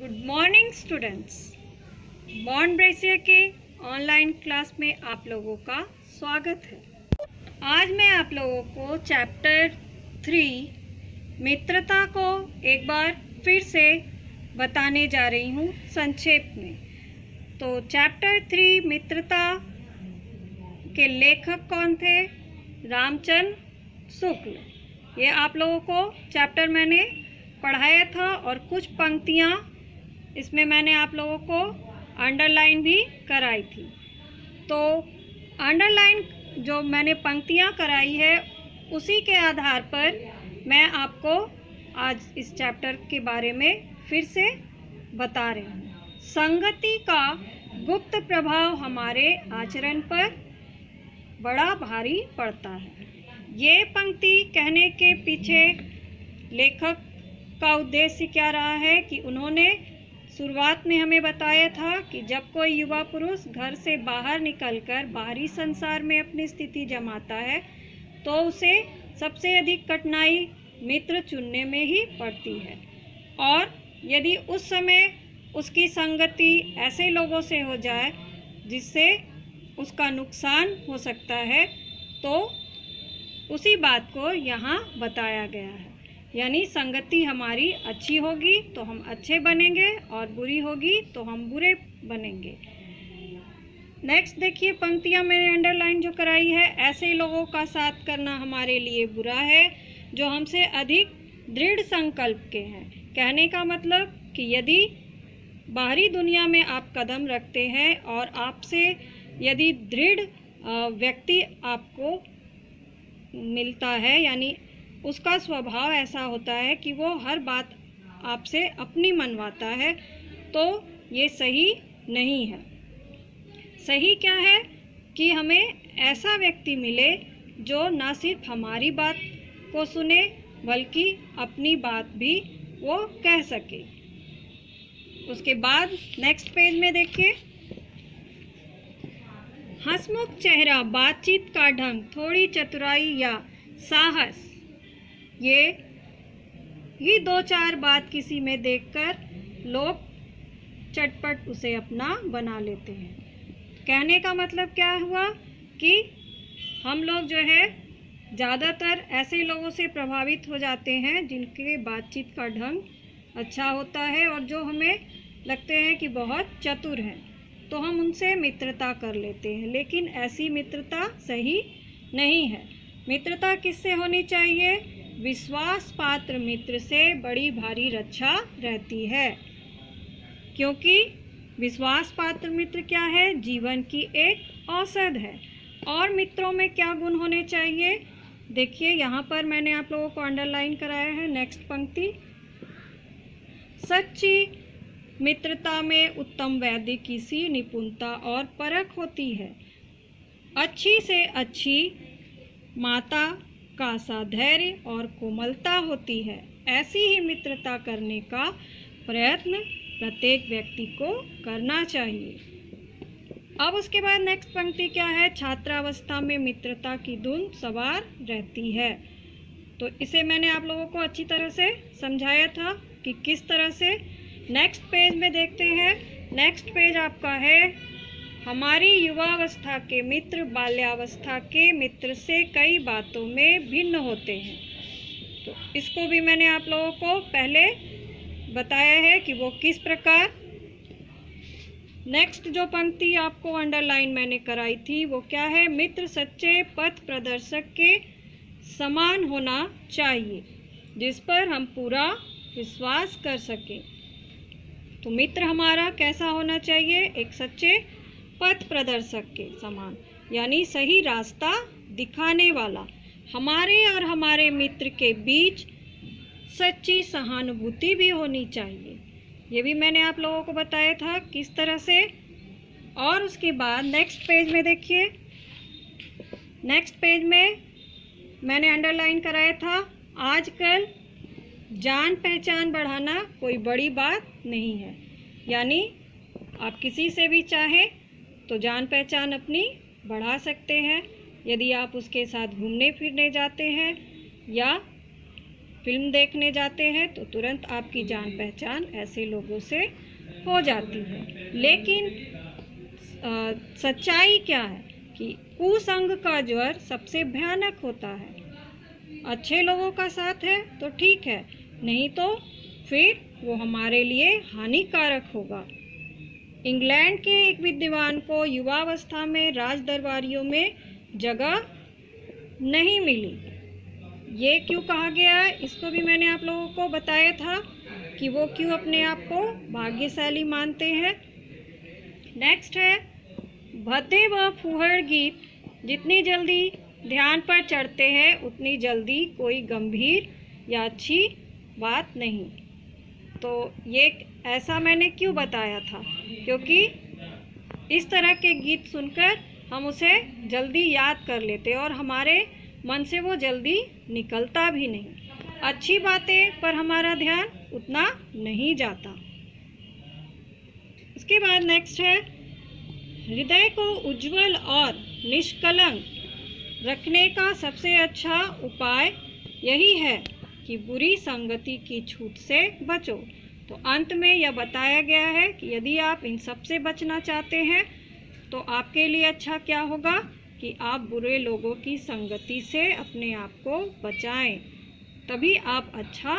Good morning students. Bond brassiere के online class में आप लोगों का स्वागत है। आज मैं आप लोगों को चैप्टर 3 मित्रता को एक बार फिर से बताने जा रही हूँ संक्षेप में। तो चैप्टर 3 मित्रता के लेखक कौन थे? रामचंद्र शुक्ल। ये आप लोगों को चैप्टर मैंने पढ़ाया था और कुछ पंक्तियाँ इसमें मैंने आप लोगों को अंडरलाइन भी कराई थी। तो अंडरलाइन जो मैंने पंक्तियाँ कराई है उसी के आधार पर मैं आपको आज इस चैप्टर के बारे में फिर से बता रही हूँ। संगति का गुप्त प्रभाव हमारे आचरण पर बड़ा भारी पड़ता है। ये पंक्ति कहने के पीछे लेखक का उद्देश्य क्या रहा है कि उन्होंने शुरुआत में हमें बताया था कि जब कोई युवा पुरुष घर से बाहर निकलकर बाहरी संसार में अपनी स्थिति जमाता है तो उसे सबसे अधिक कठिनाई मित्र चुनने में ही पड़ती है। और यदि उस समय उसकी संगति ऐसे लोगों से हो जाए जिससे उसका नुकसान हो सकता है तो उसी बात को यहाँ बताया गया है। यानी संगति हमारी अच्छी होगी तो हम अच्छे बनेंगे और बुरी होगी तो हम बुरे बनेंगे। नेक्स्ट देखिए पंक्तियाँ मैंने अंडरलाइन जो कराई है। ऐसे लोगों का साथ करना हमारे लिए बुरा है जो हमसे अधिक दृढ़ संकल्प के हैं। कहने का मतलब कि यदि बाहरी दुनिया में आप कदम रखते हैं और आपसे यदि दृढ़ व्यक्ति आपको मिलता है, यानी उसका स्वभाव ऐसा होता है कि वो हर बात आपसे अपनी मनवाता है, तो ये सही नहीं है। सही क्या है कि हमें ऐसा व्यक्ति मिले जो ना सिर्फ हमारी बात को सुने बल्कि अपनी बात भी वो कह सके। उसके बाद नेक्स्ट पेज में देखिए। हंसमुख चेहरा, बातचीत का ढंग, थोड़ी चतुराई या साहस, ये ही दो चार बात किसी में देखकर लोग चटपट उसे अपना बना लेते हैं। कहने का मतलब क्या हुआ कि हम लोग जो है ज़्यादातर ऐसे लोगों से प्रभावित हो जाते हैं जिनके बातचीत का ढंग अच्छा होता है और जो हमें लगते हैं कि बहुत चतुर हैं, तो हम उनसे मित्रता कर लेते हैं। लेकिन ऐसी मित्रता सही नहीं है। मित्रता किससे होनी चाहिए? विश्वास पात्र मित्र से बड़ी भारी रक्षा रहती है, क्योंकि विश्वास पात्र मित्र क्या है? जीवन की एक औषध है। और मित्रों में क्या गुण होने चाहिए? देखिए यहाँ पर मैंने आप लोगों को अंडरलाइन कराया है। नेक्स्ट पंक्ति, सच्ची मित्रता में उत्तम वैद्य सी निपुणता और परख होती है। अच्छी से अच्छी माता का सा धैर्य और कोमलता होती है। ऐसी ही मित्रता करने का प्रयत्न प्रत्येक व्यक्ति को करना चाहिए। अब उसके बाद नेक्स्ट पंक्ति क्या है? छात्रावस्था में मित्रता की धुन सवार रहती है। तो इसे मैंने आप लोगों को अच्छी तरह से समझाया था कि किस तरह से। नेक्स्ट पेज में देखते हैं। नेक्स्ट पेज आपका है हमारी युवावस्था के मित्र बाल्यावस्था के मित्र से कई बातों में भिन्न होते हैं। तो इसको भी मैंने आप लोगों को पहले बताया है कि वो किस प्रकार। नेक्स्ट जो पंक्ति आपको अंडरलाइन मैंने कराई थी वो क्या है? मित्र सच्चे पथ प्रदर्शक के समान होना चाहिए जिस पर हम पूरा विश्वास कर सकें। तो मित्र हमारा कैसा होना चाहिए? एक सच्चे पथ प्रदर्शक के समान, यानी सही रास्ता दिखाने वाला। हमारे और हमारे मित्र के बीच सच्ची सहानुभूति भी होनी चाहिए। ये भी मैंने आप लोगों को बताया था किस तरह से। और उसके बाद नेक्स्ट पेज में देखिए। नेक्स्ट पेज में मैंने अंडरलाइन कराया था आजकल जान पहचान बढ़ाना कोई बड़ी बात नहीं है। यानी आप किसी से भी चाहें तो जान पहचान अपनी बढ़ा सकते हैं। यदि आप उसके साथ घूमने फिरने जाते हैं या फिल्म देखने जाते हैं तो तुरंत आपकी जान पहचान ऐसे लोगों से हो जाती है। लेकिन सच्चाई क्या है कि कुसंग का ज्वर सबसे भयानक होता है। अच्छे लोगों का साथ है तो ठीक है, नहीं तो फिर वो हमारे लिए हानिकारक होगा। इंग्लैंड के एक विद्वान को युवावस्था में राज दरबारियों में जगह नहीं मिली। ये क्यों कहा गया है, इसको भी मैंने आप लोगों को बताया था कि वो क्यों अपने आप को भाग्यशाली मानते हैं। नेक्स्ट है भद्दे व फूहड़ गीत जितनी जल्दी ध्यान पर चढ़ते हैं उतनी जल्दी कोई गंभीर या अच्छी बात नहीं। तो ये ऐसा मैंने क्यों बताया था, क्योंकि इस तरह के गीत सुनकर हम उसे जल्दी याद कर लेते और हमारे मन से वो जल्दी निकलता भी नहीं। अच्छी बातें पर हमारा ध्यान उतना नहीं जाता। उसके बाद नेक्स्ट है हृदय को उज्जवल और निष्कलंक रखने का सबसे अच्छा उपाय यही है कि बुरी संगति की छूट से बचो। तो अंत में यह बताया गया है कि यदि आप इन सब से बचना चाहते हैं तो आपके लिए अच्छा क्या होगा कि आप बुरे लोगों की संगति से अपने आप को बचाएं, तभी आप अच्छा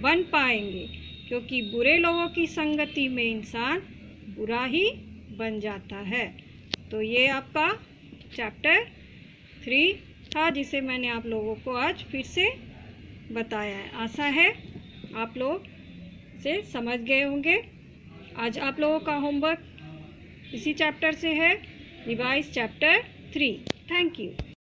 बन पाएंगे, क्योंकि बुरे लोगों की संगति में इंसान बुरा ही बन जाता है। तो ये आपका चैप्टर 3 था जिसे मैंने आप लोगों को आज फिर से बताया है। आशा है आप लोग से समझ गए होंगे। आज आप लोगों का होमवर्क इसी चैप्टर से है, रिवाइज चैप्टर 3। Thank you.